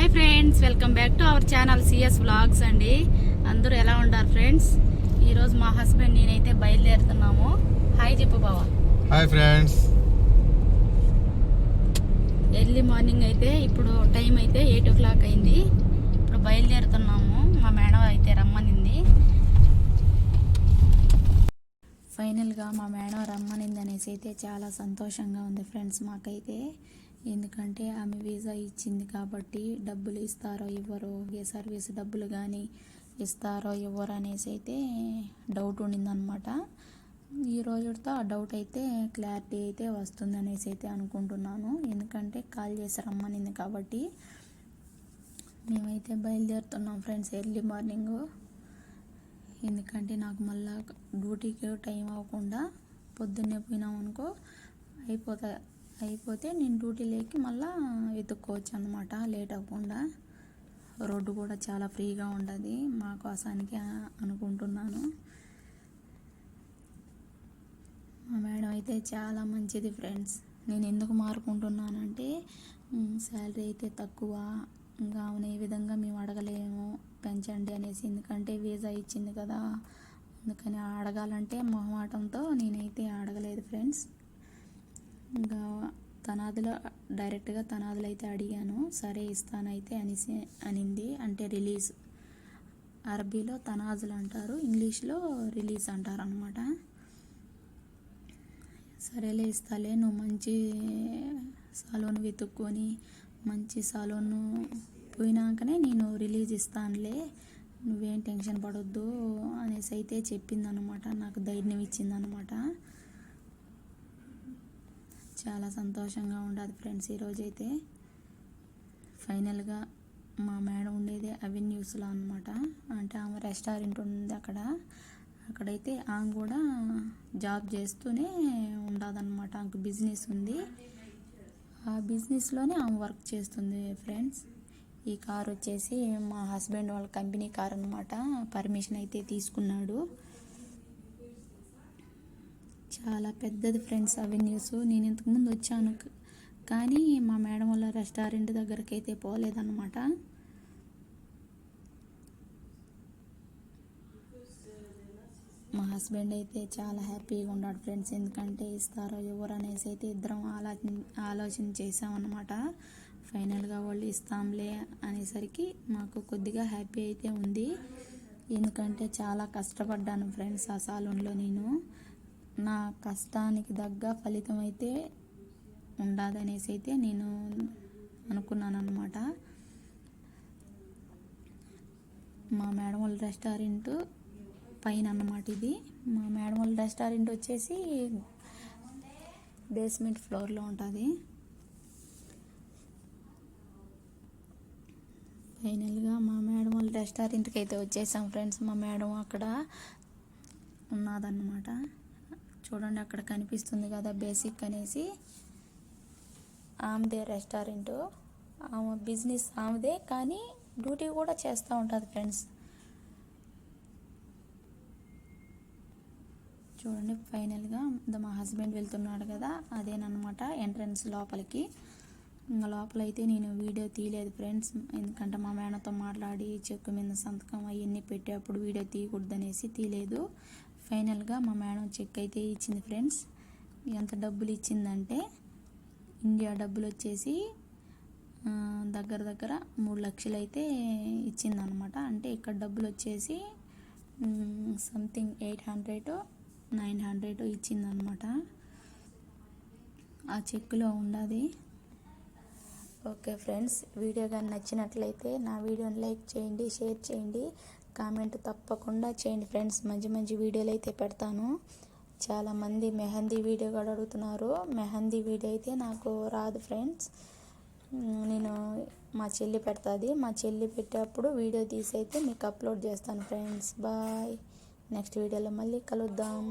Hi friends, welcome back to our channel CS vlogs అండి. అందరూ ఎలా ఉంటారు ఫ్రెండ్స్? ఈరోజు మా హస్బెండ్ నేనైతే బయలుదేరుతున్నాము. హాయ్ చెప్పు బావా. Hi friends. ఎర్లీ మార్నింగ్ అయితే ఇప్పుడు టైం అయితే 8 o'clock అయింది. ఇప్పుడు బయలుదేరుతున్నాము. మా మేడం అయితే రమ్మనింది. ఫైనల్గా మా మేడం రమ్మనింది అనేసి అయితే చాలా సంతోషంగా ఉంది ఫ్రెండ్స్ మాకైతే. ఎందుకంటే ఆమె వీసా ఇచ్చింది కాబట్టి డబ్బులు ఇస్తారో ఇవ్వరో, ఏ సర్వీస్ డబ్బులు కానీ ఇస్తారో ఇవ్వరో అనేసి అయితే డౌట్ ఉండిందనమాట. ఈ రోజుతో ఆ డౌట్ అయితే క్లారిటీ అయితే వస్తుంది అనేసి అయితే అనుకుంటున్నాను. ఎందుకంటే కాల్ చేసి రమ్మనింది కాబట్టి మేమైతే బయలుదేరుతున్నాం ఫ్రెండ్స్ ఎర్లీ మార్నింగ్. ఎందుకంటే నాకు మళ్ళీ డ్యూటీకి టైం అవ్వకుండా పొద్దున్నే పోయినామనుకో అయిపోతే నేను డ్యూటీలోకి మళ్ళీ వెతుక్కోవచ్చు అనమాట, లేట్ అవ్వకుండా. రోడ్డు కూడా చాలా ఫ్రీగా ఉండదు మా కోసానికి అనుకుంటున్నాను. మా మేడం అయితే చాలా మంచిది ఫ్రెండ్స్. నేను ఎందుకు మారుకుంటున్నానంటే శాలరీ అయితే తక్కువ, ఇంకా అవును ఈ విధంగా మేము అడగలేము పెంచండి అనేసి. ఎందుకంటే వీసా ఇచ్చింది కదా, అందుకని అడగాలంటే మొహమాటంతో నేనైతే అడగలేదు ఫ్రెండ్స్. ఇంకా డైరెక్ట్గా తనాదులు అయితే అడిగాను. సరే ఇస్తానైతే అనింది. అంటే రిలీజ్, అరబీలో తనాజులు అంటారు, ఇంగ్లీష్లో రిలీజ్ అంటారు అనమాట. సరేలే ఇస్తాలే, నువ్వు మంచి సాలోన్ వెతుక్కొని మంచి సాలోన్ పోయినాకనే నేను రిలీజ్ ఇస్తానులే, నువ్వేం టెన్షన్ పడొద్దు అనేసి అయితే చెప్పిందనమాట. నాకు ధైర్యం ఇచ్చిందనమాట. చాలా సంతోషంగా ఉండదు ఫ్రెండ్స్ ఈరోజైతే. ఫైనల్గా మా మేడం ఉండేది అవెన్యూస్లో అనమాట. అంటే ఆమె రెస్టారెంట్ ఉంది అక్కడైతే ఆమె కూడా జాబ్ చేస్తూనే ఉండదన్నమాట. ఆమెకు బిజినెస్ ఉంది, ఆ బిజినెస్లోనే ఆమె వర్క్ చేస్తుంది ఫ్రెండ్స్. ఈ కార్ వచ్చేసి మా హస్బెండ్ వాళ్ళ కంపెనీ కార్ అనమాట. పర్మిషన్ అయితే తీసుకున్నాడు. చాలా పెద్దది ఫ్రెండ్స్ అవెన్యూస్. నేను ఇంతకుముందు వచ్చాను కానీ మా మేడం వాళ్ళ రెస్టారెంట్ దగ్గరికి అయితే పోలేదన్నమాట. మా హస్బెండ్ అయితే చాలా హ్యాపీగా ఉన్నాడు ఫ్రెండ్స్. ఎందుకంటే ఇస్తారో ఎవరు అనేసి అయితే ఇద్దరం ఆలోచన చేసామన్నమాట. ఫైనల్గా వాళ్ళు ఇస్తాంలే అనేసరికి మాకు కొద్దిగా హ్యాపీ అయితే ఉంది. ఎందుకంటే చాలా కష్టపడ్డాను ఫ్రెండ్స్ ఆ సాలూన్లో. నేను నా కష్టానికి తగ్గ ఫలితం అయితే ఉండదనేసి అయితే నేను అనుకున్నాను అనమాట. మా మేడం వాళ్ళ రెస్టారెంట్ పైన అన్నమాట ఇది. మా మేడం వాళ్ళ రెస్టారెంట్ వచ్చేసి బేస్మెంట్ ఫ్లోర్లో ఉంటుంది. ఫైనల్గా మా మేడం వాళ్ళ రెస్టారెంట్కి అయితే వచ్చేసాం ఫ్రెండ్స్. మా మేడం అక్కడ ఉన్నదన్నమాట. చూడండి అక్కడ కనిపిస్తుంది కదా బేసిక్ అనేసి, ఆమెదే రెస్టారెంట్. ఆమె బిజినెస్ ఆమెదే, కానీ డ్యూటీ కూడా చేస్తూ ఉంటుంది ఫ్రెండ్స్. చూడండి ఫైనల్గా మా హస్బెండ్ వెళ్తున్నాడు కదా, అదేనమాట ఎంట్రన్స్ లోపలికి. ఇంకా లోపలైతే నేను వీడియో తీయలేదు ఫ్రెండ్స్. ఎందుకంటే మా మేనతో మాట్లాడి చెక్కు మీద సంతకం అవన్నీ పెట్టేటప్పుడు వీడియో తీయకూడదనేసి తీయలేదు. ఫైనల్గా మా మేడం చెక్ అయితే ఇచ్చింది ఫ్రెండ్స్. ఎంత డబ్బులు ఇచ్చిందంటే ఇండియా డబ్బులు వచ్చేసి దగ్గర 3 లక్షలు అయితే ఇచ్చిందనమాట. అంటే ఇక్కడ డబ్బులు వచ్చేసి సంథింగ్ 800-900 ఇచ్చిందనమాట. ఆ చెక్కులో ఉండదు. ఓకే ఫ్రెండ్స్, వీడియో కానీ నచ్చినట్లయితే నా వీడియోని లైక్ చేయండి, షేర్ చేయండి, కామెంట్ తప్పకుండా చేయండి ఫ్రెండ్స్. మంచి వీడియోలు అయితే పెడతాను. చాలామంది మెహందీ వీడియో కూడా అడుగుతున్నారు. మెహందీ వీడియో అయితే నాకు రాదు ఫ్రెండ్స్. నేను మా చెల్లి పెడుతుంది. మా చెల్లి పెట్టేటప్పుడు వీడియో తీసి అయితే మీకు అప్లోడ్ చేస్తాను ఫ్రెండ్స్. బాయ్. నెక్స్ట్ వీడియోలో మళ్ళీ కలుద్దాం.